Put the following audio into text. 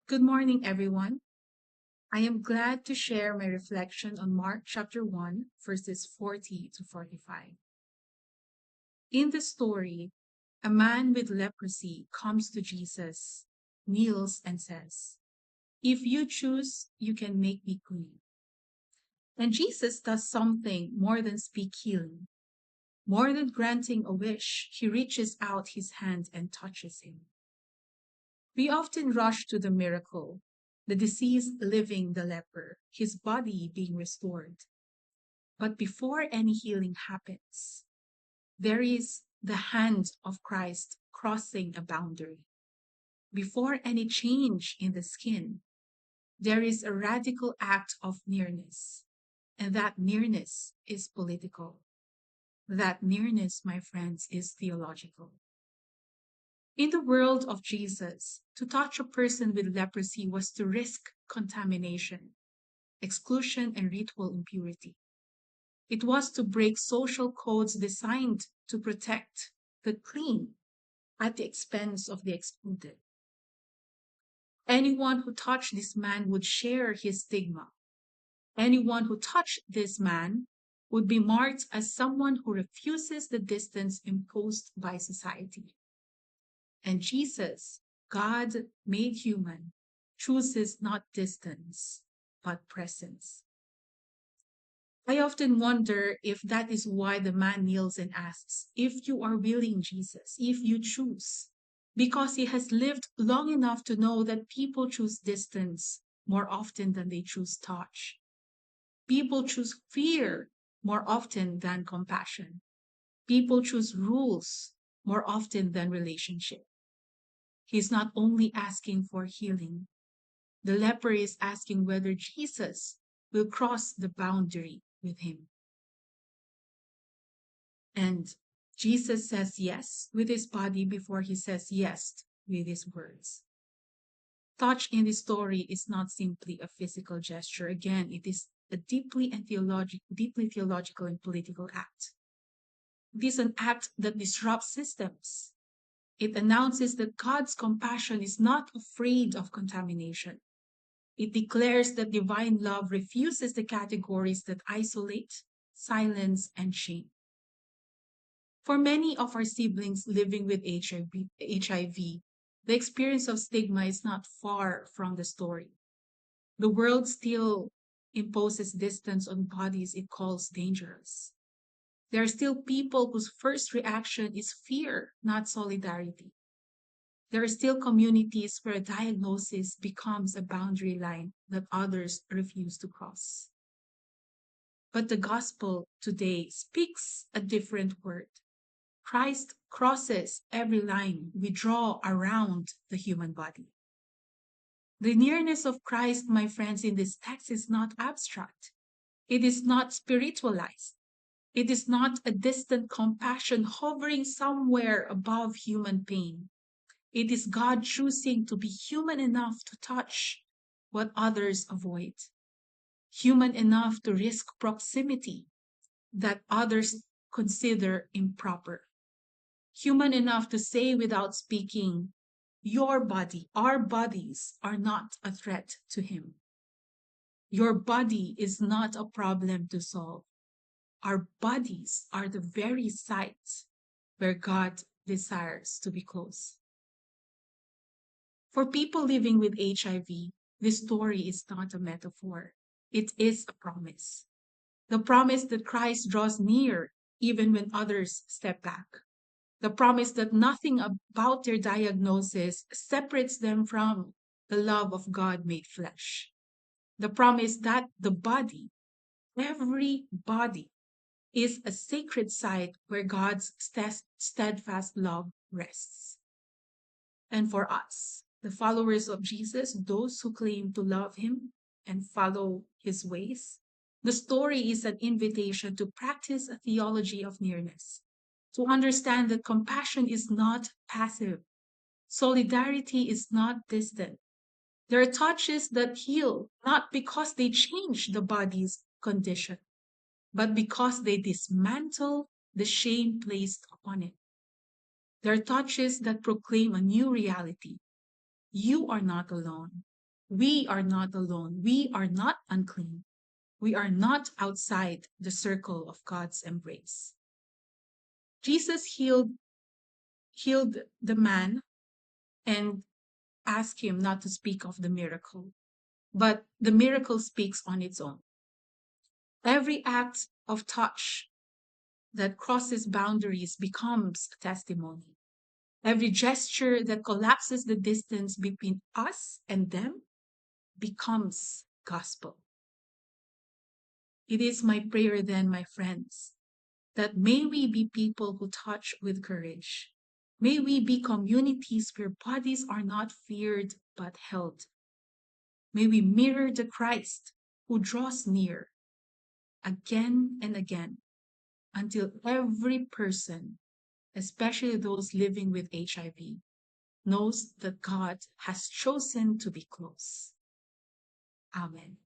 Good morning, everyone. I am glad to share my reflection on Mark chapter 1, verses 40 to 45. In the story, a man with leprosy comes to Jesus, kneels, and says, "If you choose, you can make me clean." And Jesus does something more than speak healing. More than granting a wish, he reaches out his hand and touches him. We often rush to the miracle, the deceased living the leper, his body being restored. But before any healing happens, there is the hand of Christ crossing a boundary. Before any change in the skin, there is a radical act of nearness. And that nearness is political. That nearness, my friends, is theological. In the world of Jesus, to touch a person with leprosy was to risk contamination, exclusion, and ritual impurity. It was to break social codes designed to protect the clean at the expense of the excluded. Anyone who touched this man would share his stigma. Anyone who touched this man would be marked as someone who refuses the distance imposed by society. And Jesus, God made human, chooses not distance, but presence. I often wonder if that is why the man kneels and asks, "If you are willing, Jesus, if you choose." Because he has lived long enough to know that people choose distance more often than they choose touch. People choose fear more often than compassion. People choose rules more often than relationship. He's not only asking for healing, the leper is asking whether Jesus will cross the boundary with him. And Jesus says yes with his body before he says yes with his words. Touch in this story is not simply a physical gesture. Again, it is a deeply theological and political act. It is an act that disrupts systems. It announces that God's compassion is not afraid of contamination. It declares that divine love refuses the categories that isolate, silence, and shame. For many of our siblings living with HIV, the experience of stigma is not far from the story. The world still imposes distance on bodies it calls dangerous. There are still people whose first reaction is fear, not solidarity. There are still communities where a diagnosis becomes a boundary line that others refuse to cross. But the gospel today speaks a different word. Christ crosses every line we draw around the human body. The nearness of Christ, my friends, in this text is not abstract. It is not spiritualized. It is not a distant compassion hovering somewhere above human pain. It is God choosing to be human enough to touch what others avoid, human enough to risk proximity that others consider improper, human enough to say without speaking, "Your body, our bodies are not a threat to him. Your body is not a problem to solve. Our bodies are the very sites where God desires to be close." For people living with HIV, this story is not a metaphor. It is a promise. The promise that Christ draws near even when others step back. The promise that nothing about their diagnosis separates them from the love of God made flesh. The promise that the body, every body, is a sacred site where God's steadfast love rests. And for us, the followers of Jesus, those who claim to love him and follow his ways, the story is an invitation to practice a theology of nearness, to understand that compassion is not passive, solidarity is not distant. There are touches that heal not because they change the body's condition, but because they dismantle the shame placed upon it. There are touches that proclaim a new reality. You are not alone. We are not alone. We are not unclean. We are not outside the circle of God's embrace. Jesus healed the man and asked him not to speak of the miracle, but the miracle speaks on its own. Every act of touch that crosses boundaries becomes a testimony. Every gesture that collapses the distance between us and them becomes gospel. It is my prayer then, my friends, that may we be people who touch with courage. May we be communities where bodies are not feared but held. May we mirror the Christ who draws near again and again until every person, especially those living with HIV, knows that God has chosen to be close. Amen.